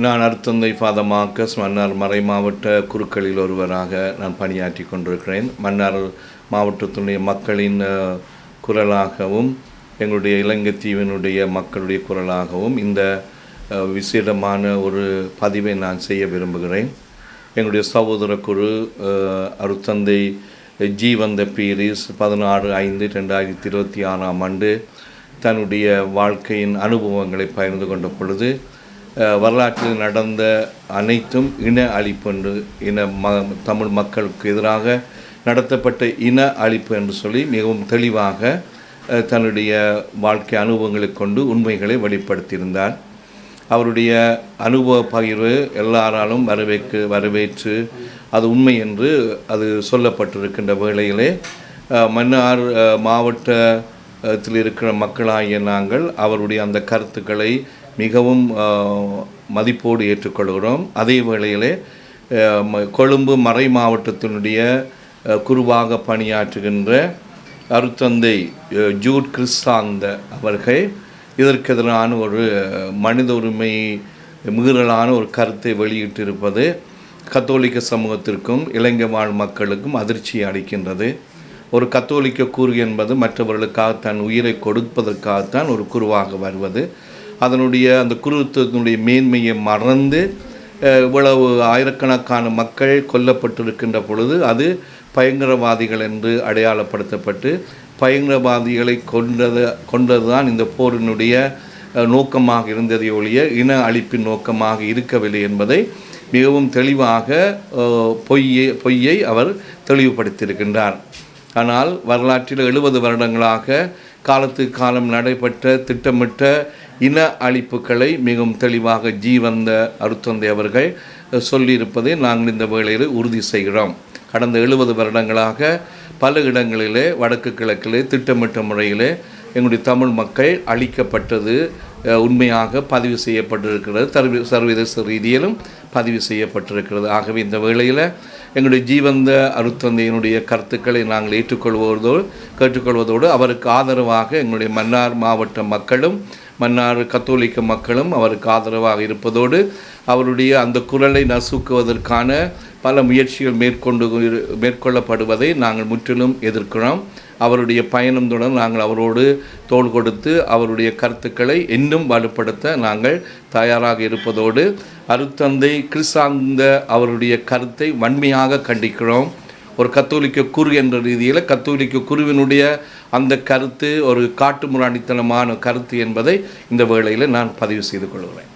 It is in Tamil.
நான் அருத்தந்தை ஃபாதர் மார்க்கஸ் மன்னார் மறை மாவட்ட குருக்களில் ஒருவராக நான் பணியாற்றி கொண்டிருக்கிறேன். மன்னார் மாவட்டத்தினுடைய மக்களின் குரலாகவும் எங்களுடைய இலங்கை தீவினுடைய மக்களுடைய குரலாகவும் இந்த விசேடமான ஒரு பதிவை நான் செய்ய விரும்புகிறேன். எங்களுடைய சகோதர குரு அருத்தந்தை ஜீவந்த பீரிஸ் 16/5/2026 தன்னுடைய வாழ்க்கையின் அனுபவங்களை பகிர்ந்து கொண்ட பொழுது வரலாற்றில் நடந்த அனைத்தும் இன அழிப்பு என்று தமிழ் மக்களுக்கு எதிராக நடத்தப்பட்ட இன அழிப்பு என்று சொல்லி மிகவும் தெளிவாக தன்னுடைய வாழ்க்கை அனுபவங்களை கொண்டு உண்மைகளை வெளிப்படுத்தியிருந்தார். அவருடைய அனுபவ பகிர்வு எல்லாராலும் வரவேற்று அது உண்மை என்று அது சொல்லப்பட்டிருக்கின்ற வேளையிலே மன்னார் மாவட்டத்தில் இருக்கிற மக்களாகிய நாங்கள் அவருடைய அந்த கருத்துக்களை மிகவும் மதிப்போடு ஏற்றுக்கொள்கிறோம். அதே வேளையிலே கொழும்பு மறை மாவட்டத்தினுடைய குருவாக பணியாற்றுகின்ற அருத்தந்தை ஜூட் கிறிஸ்தாந்த அவர்கள் இதற்கு எதிரான ஒரு மனித உரிமை மீறலான ஒரு கருத்தை வெளியிட்டிருப்பது கத்தோலிக்க சமூகத்திற்கும் இலங்கை வாழ் மக்களுக்கும் அதிர்ச்சியை அளிக்கின்றது. ஒரு கத்தோலிக்க குரு என்பது மற்றவர்களுக்காக தன் உயிரை கொடுப்பதற்காகத்தான் ஒரு குருவாக வருவது. அதனுடைய அந்த குருத்துவத்தினுடைய மேன்மையை மறந்து இவ்வளவு ஆயிரக்கணக்கான மக்கள் கொல்லப்பட்டிருக்கின்ற பொழுது அது பயங்கரவாதிகள் என்று அடையாளப்படுத்தப்பட்டு பயங்கரவாதிகளை கொண்டது தான் இந்த போரினுடைய நோக்கமாக இருந்ததை ஒழிய இன அழிப்பின் நோக்கமாக இருக்கவில்லை என்பதை மிகவும் தெளிவாக பொய்யை அவர் தெளிவுபடுத்தியிருக்கின்றார். ஆனால் வரலாற்றில் 70 வருடங்களாக காலத்துக்கு காலம் நடைபெற்ற திட்டமிட்ட இன அழிப்புகளை மிகவும் தெளிவாக ஜீவந்த அருத்தந்தை அவர்கள் சொல்லியிருப்பதை நாங்கள் இந்த வேளையில் உறுதி செய்கிறோம். கடந்த 70 வருடங்களாக பல இடங்களிலே வடக்கு கிழக்கிலே திட்டமிட்ட முறையிலே எங்களுடைய தமிழ் மக்கள் அழிக்கப்பட்டது உண்மையாக பதிவு செய்யப்பட்டிருக்கிறது. சர்வதேச ரீதியிலும் பதிவு செய்யப்பட்டிருக்கிறது. ஆகவே இந்த வேளையில் எங்களுடைய ஜீவந்த அருத்தந்தையினுடைய கருத்துக்களை நாங்கள் கேட்டுக்கொள்வதோடு அவருக்கு ஆதரவாக எங்களுடைய மன்னார் மாவட்ட மக்களும் மன்னார் கத்தோலிக்க மக்களும் அவருக்கு ஆதரவாக இருப்பதோடு அவருடைய அந்த குரலை நசுக்குவதற்கான பல முயற்சிகள் மேற்கொள்ளப்படுவதை நாங்கள் முற்றிலும் எதிர்க்கிறோம். அவருடைய பயணம் தொடர்ந்து நாங்கள் அவரோடு தோள் கொடுத்து அவருடைய கருத்துக்களை இன்னும் வலுப்படுத்த நாங்கள் தயாராக இருப்பதோடு அருத்தந்தை கிறிஸ்தாந்த அவருடைய கருத்தை வன்மையாக கண்டிக்கிறோம். ஒரு கத்தோலிக்க குரு என்ற ரீதியில் கத்தோலிக்க குருவினுடைய அந்த கருத்து ஒரு காட்டுமிராண்டித்தனமான கருத்து என்பதை இந்த வேளையில் நான் பதிவு செய்து கொள்கிறேன்.